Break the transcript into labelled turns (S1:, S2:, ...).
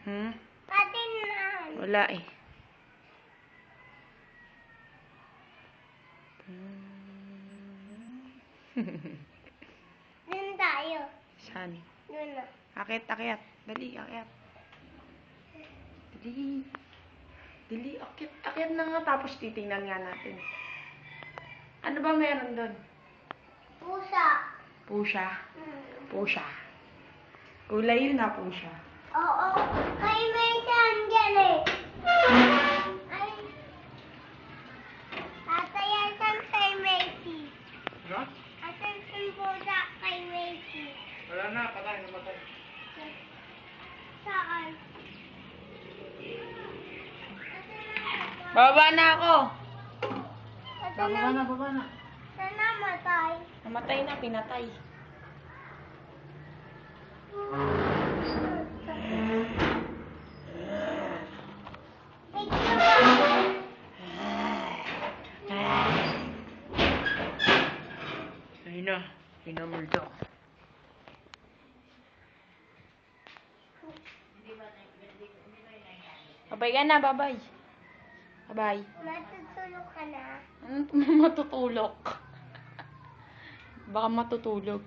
S1: Hmm?
S2: Atin na.
S1: Wala eh.
S2: Dun tayo.
S1: Saan?
S2: Dun na.
S1: Akit, akyat. Dali, akyat. Dali. Dali, akyat. Akyat na nga, tapos titingnan nga natin. Ano ba meron doon?
S2: Pusa.
S1: Pusha.
S2: Hmm.
S1: Pusha. Kulay yun na, pusha.
S2: Oo. Kay Megan dyan eh. Ay. Tatayasan kay Macy.
S1: Ano?
S2: Asan yung pusa kay Macy?
S1: Wala na, patay, namatay.
S2: Saan?
S1: Baba na ako!
S2: Asan
S1: Baba na.
S2: Saan namatay?
S1: Namatay na, pinatay. Ayun na, pinamulto. Babay ka na, babay. Babay.
S2: Matutulog ka na.
S1: Ano matutulog? Baka matutulog.